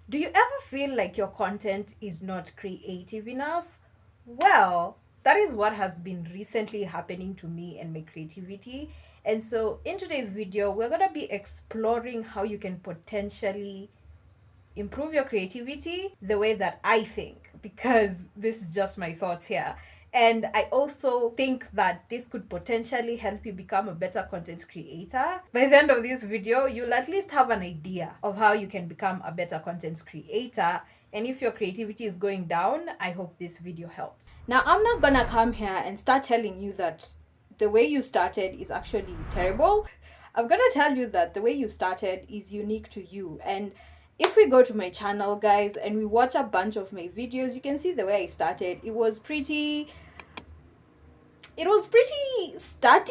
Do you ever feel like your content is not creative enough? Well, that is what has been recently happening to me and my creativity. And so, in today's video, we're going to be exploring how you can potentially improve your creativity the way that I think, because this is just my thoughts here. And I also think that this could potentially help you become a better content creator. By the end of this video, you'll at least have an idea of how you can become a better content creator. And if your creativity is going down, I hope this video helps. Now, I'm not gonna come here and start telling you that the way you started is actually terrible. I'm gonna tell you that the way you started is unique to you. And if we go to my channel, guys, and we watch a bunch of my videos, you can see the way I started. It was pretty starty.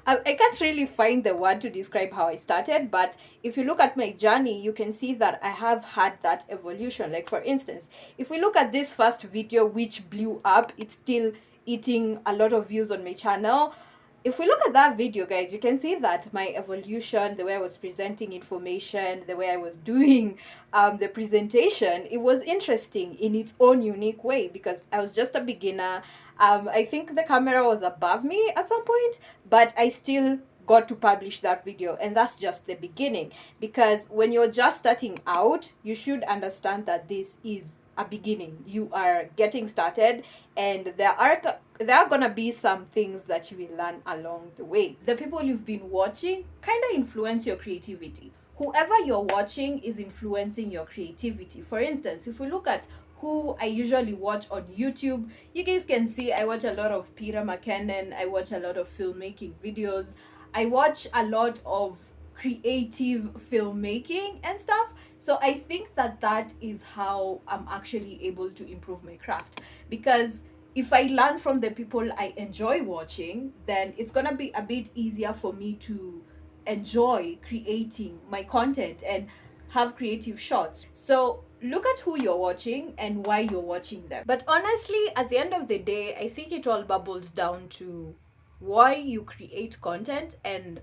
I can't really find the word to describe how I started, but if you look at my journey, you can see that I have had that evolution. Like, for instance, if we look at this first video, which blew up, it's still eating a lot of views on my channel. If we look at that video, guys, you can see that my evolution, the way I was presenting information, the way I was doing the presentation, it was interesting in its own unique way because I was just a beginner. I think the camera was above me at some point, but I still got to publish that video, and that's just the beginning. Because when you're just starting out, you should understand that this is a beginning. You are getting started, and there are gonna be some things that you will learn along the way. The people you've been watching kind of influence your creativity. Whoever you're watching is influencing your creativity. For instance, if we look at who I usually watch on YouTube, you guys can see I watch a lot of Peter McKinnon, I watch a lot of filmmaking videos, I watch a lot of creative filmmaking and stuff. So I think that that is how I'm actually able to improve my craft, because if I learn from the people I enjoy watching, then it's gonna be a bit easier for me to enjoy creating my content and have creative shots. So look at who you're watching and why you're watching them. But honestly, at the end of the day, I think it all bubbles down to why you create content and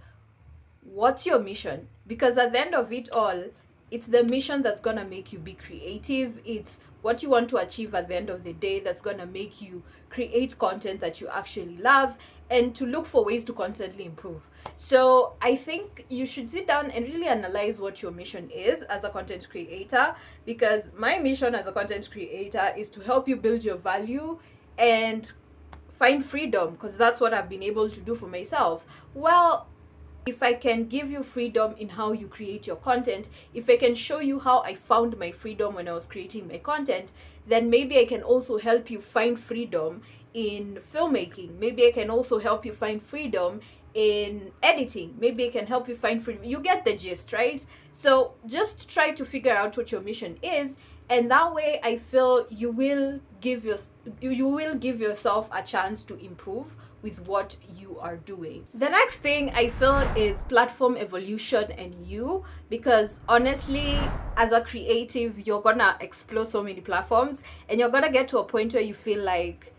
what's your mission. Because at the end of it all, it's the mission that's gonna make you be creative. It's what you want to achieve at the end of the day that's gonna make you create content that you actually love and to look for ways to constantly improve. So I think you should sit down and really analyze what your mission is as a content creator, because my mission as a content creator is to help you build your value and find freedom, because that's what I've been able to do for myself. Well, if I can give you freedom in how you create your content, if I can show you how I found my freedom when I was creating my content, then maybe I can also help you find freedom in filmmaking. Maybe I can also help you find freedom in editing. Maybe I can help you find freedom. You get the gist, right? So just try to figure out what your mission is, and that way I feel you will give yourself a chance to improve with what you are doing. The next thing I feel is platform evolution and you, because honestly, as a creative, you're gonna explore so many platforms and you're gonna get to a point where you feel like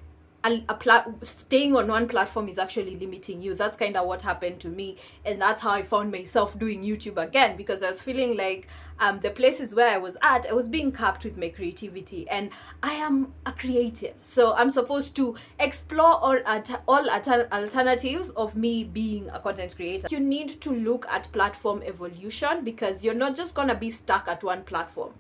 staying on one platform is actually limiting you. That's kind of what happened to me, and that's how I found myself doing YouTube again, because I was feeling like the places where I was at, I was being capped with my creativity, and I am a creative, so I'm supposed to explore all alternatives of me being a content creator. You need to look at platform evolution, because you're not just gonna be stuck at one platform.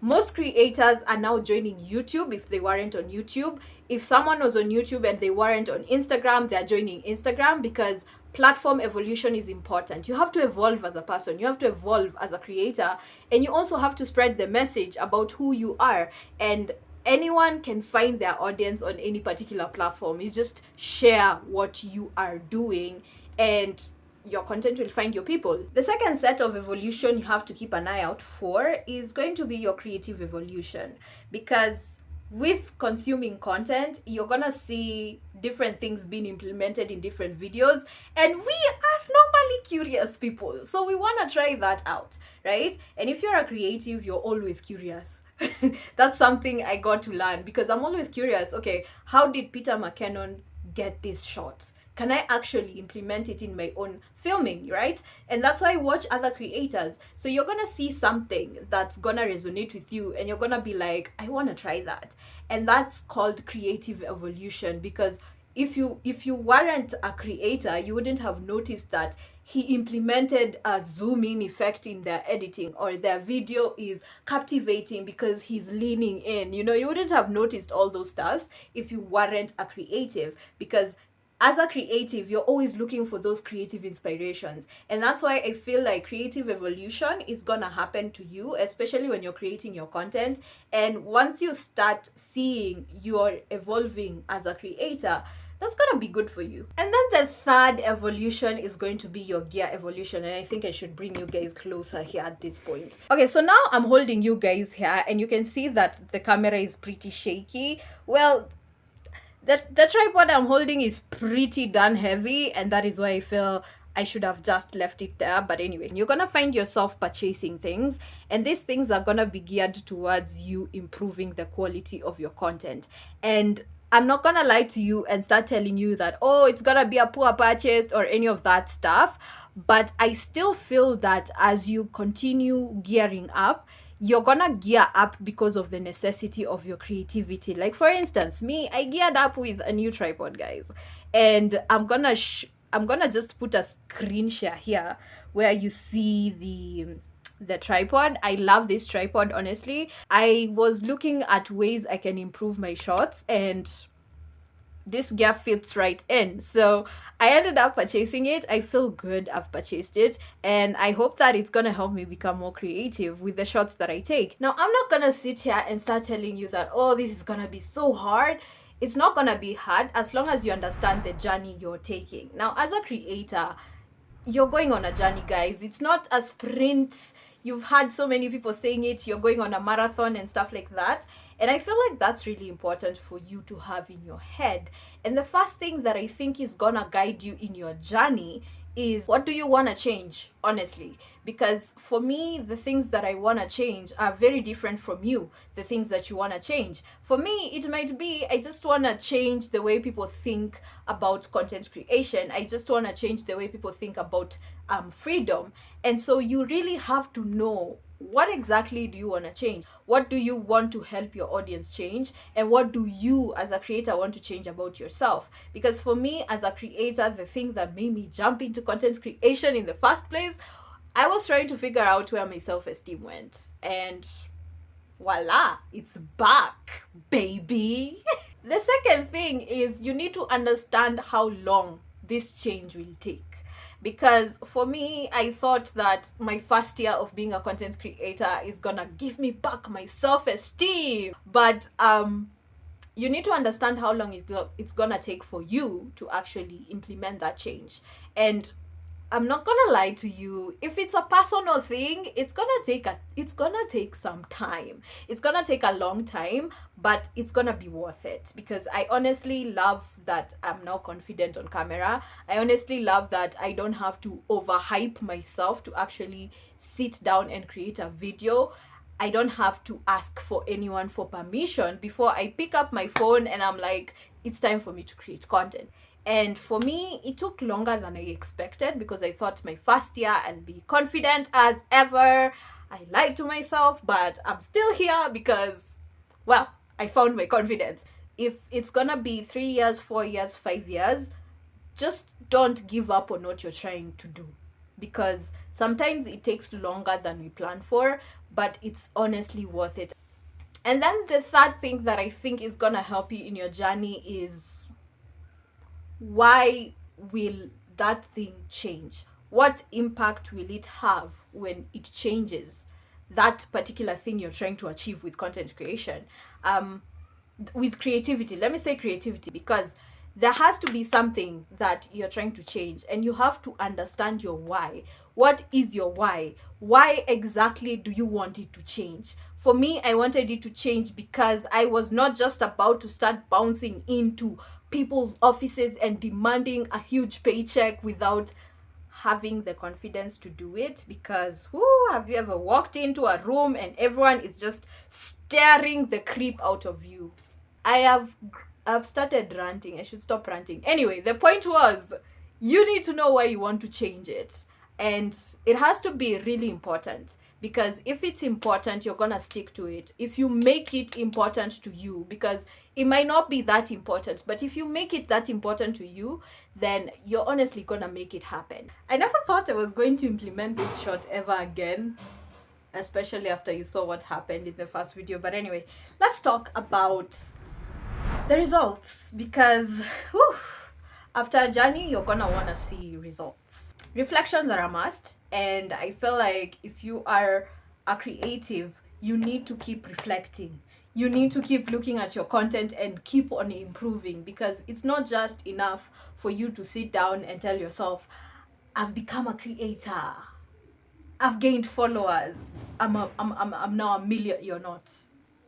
Most creators are now joining YouTube if they weren't on YouTube. If someone was on YouTube and they weren't on Instagram, they're joining Instagram, because platform evolution is important. You have to evolve as a person, you have to evolve as a creator, and you also have to spread the message about who you are. And anyone can find their audience on any particular platform. You just share what you are doing, and your content will find your people. The second set of evolution you have to keep an eye out for is going to be your creative evolution, because with consuming content, you're gonna see different things being implemented in different videos, and we are normally curious people, so we want to try that out, right? And if you're a creative, you're always curious. That's something I got to learn, because I'm always curious. Okay, how did Peter McKinnon get this shot? can I actually implement it in my own filming, right? And that's why I watch other creators. So you're gonna see something that's gonna resonate with you, and you're gonna be like, I want to try that. And that's called creative evolution, because if you weren't a creator, you wouldn't have noticed that he implemented a zoom in effect in their editing, or their video is captivating because he's leaning in. You wouldn't have noticed all those stuffs if you weren't a creative, because as a creative, you're always looking for those creative inspirations. And that's why I feel like creative evolution is gonna happen to you, especially when you're creating your content. And once you start seeing you're evolving as a creator, that's gonna be good for you. And then the third evolution is going to be your gear evolution. And I think I should bring you guys closer here at this point. Okay, so now I'm holding you guys here, and you can see that the camera is pretty shaky. Well, the tripod I'm holding is pretty darn heavy, and that is why I feel I should have just left it there. But anyway, you're gonna find yourself purchasing things, and these things are gonna be geared towards you improving the quality of your content. And I'm not gonna lie to you and start telling you that, oh, it's gonna be a poor purchase or any of that stuff. But I still feel that as you continue gearing up, you're gonna gear up because of the necessity of your creativity. Like, for instance, me, I geared up with a new tripod, guys, and I'm gonna just put a screen share here where you see the tripod. I love this tripod, honestly. I was looking at ways I can improve my shots, and this gear fits right in. So I ended up purchasing it. I feel good I've purchased it, and I hope that it's gonna help me become more creative with the shots that I take. Now, I'm not gonna sit here and start telling you that, oh, this is gonna be so hard. It's not gonna be hard as long as you understand the journey you're taking. Now, as a creator, you're going on a journey, guys. It's not a sprint. You've had so many people saying it, you're going on a marathon and stuff like that. And I feel like that's really important for you to have in your head. And the first thing that I think is gonna guide you in your journey is, what do you want to change, honestly? Because for me, the things that I want to change are very different from you, the things that you want to change. For me, it might be, I just want to change the way people think about content creation. I just want to change the way people think about freedom. And so you really have to know, what exactly do you want to change? What do you want to help your audience change? And what do you as a creator want to change about yourself? Because for me as a creator, the thing that made me jump into content creation in the first place, I was trying to figure out where my self-esteem went. And voila, it's back, baby. The second thing is, you need to understand how long this change will take. Because for me, I thought that my first year of being a content creator is gonna give me back my self-esteem. But you need to understand how long it's gonna take for you to actually implement that change. And I'm not gonna lie to you, if it's a personal thing, it's gonna take some time. It's gonna take a long time, but it's gonna be worth it, because I honestly love that I'm now confident on camera. I honestly love that I don't have to overhype myself to actually sit down and create a video. I don't have to ask for anyone for permission before I pick up my phone and I'm like, it's time for me to create content. And for me, it took longer than I expected, because I thought my first year I'll be confident as ever. I lied to myself, but I'm still here because, well, I found my confidence. If it's gonna be 3 years, 4 years, 5 years, just don't give up on what you're trying to do, because sometimes it takes longer than we plan for, but it's honestly worth it. And then the third thing that I think is gonna help you in your journey is, why will that thing change? What impact will it have when it changes, that particular thing you're trying to achieve with content creation? With creativity, let me say creativity, because there has to be something that you're trying to change, and you have to understand your why. What is your why? Why exactly do you want it to change? For me, I wanted it to change because I was not just about to start bouncing into people's offices and demanding a huge paycheck without having the confidence to do it. Because have you ever walked into a room and everyone is just staring the creep out of you? I have I've started ranting. I should stop ranting. Anyway, the point was, you need to know why you want to change it. And it has to be really important, because if it's important, you're gonna stick to it. If you make it important to you, because it might not be that important, but if you make it that important to you, then you're honestly gonna make it happen. I never thought I was going to implement this shot ever again, especially after you saw what happened in the first video. But anyway, let's talk about the results, because whew, after a journey, you're gonna want to see results. Reflections are a must, and I feel like if you are a creative, you need to keep reflecting. You need to keep looking at your content and keep on improving, because it's not just enough for you to sit down and tell yourself, I've become a creator, I've gained followers, I'm now a million. You're not.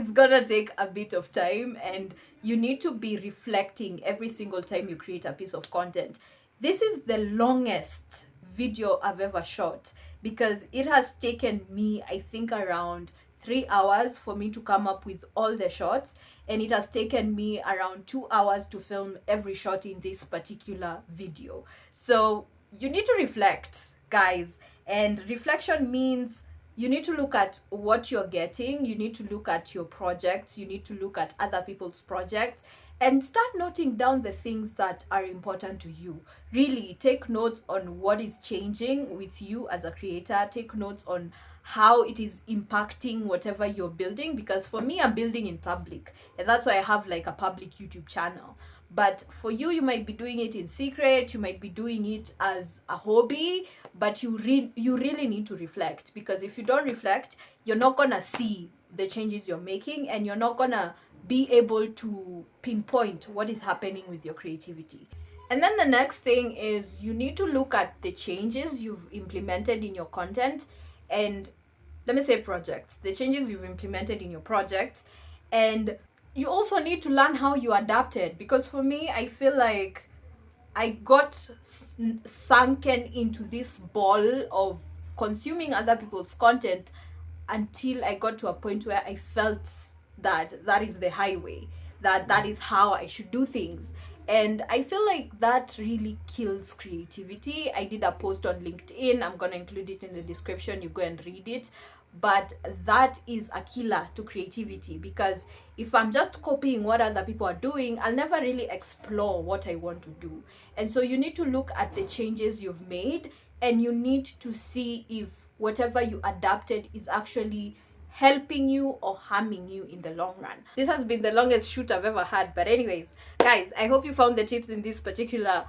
It's gonna take a bit of time, and you need to be reflecting every single time you create a piece of content. This is the longest video I've ever shot, because it has taken me, I think, around 3 hours for me to come up with all the shots, and it has taken me around 2 hours to film every shot in this particular video. So you need to reflect, guys, and reflection means you need to look at what you're getting, you need to look at your projects, you need to look at other people's projects, and start noting down the things that are important to you. Really take notes on what is changing with you as a creator. Take notes on how it is impacting whatever you're building, because for me, I'm building in public, and that's why I have like a public YouTube channel. But for you, you might be doing it in secret, you might be doing it as a hobby, but you really need to reflect, because if you don't reflect, you're not gonna see the changes you're making, and you're not gonna be able to pinpoint what is happening with your creativity. And then the next thing is, you need to look at the changes you've implemented in your content, and let me say projects, the changes you've implemented in your projects, and you also need to learn how you adapted, because for me, I feel like I got sunken into this ball of consuming other people's content until I got to a point where I felt that that is the highway, that is how I should do things. And I feel like that really kills creativity. I did a post on LinkedIn. I'm going to include it in the description. You go and read it. But that is a killer to creativity, because if I'm just copying what other people are doing, I'll never really explore what I want to do. And so you need to look at the changes you've made, and you need to see if whatever you adapted is actually helping you or harming you in the long run. This has been the longest shoot I've ever had, but anyways, guys, I hope you found the tips in this particular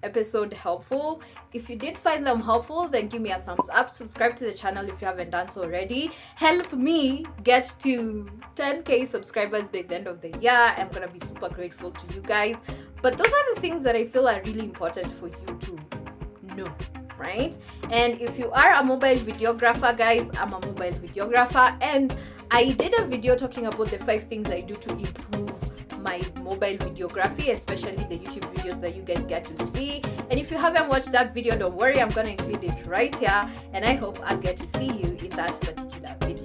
episode helpful. If you did find them helpful, then give me a thumbs up, subscribe to the channel if you haven't done so already. Help me get to 10k subscribers by the end of the year. I'm gonna be super grateful to you guys. But those are the things that I feel are really important for you to know, right? And if you are a mobile videographer, guys, I'm a mobile videographer, and I did a video talking about the 5 things I do to improve my mobile videography, especially the YouTube videos that you guys get to see. And if you haven't watched that video, don't worry, I'm gonna include it right here, and I hope I'll get to see you in that particular video.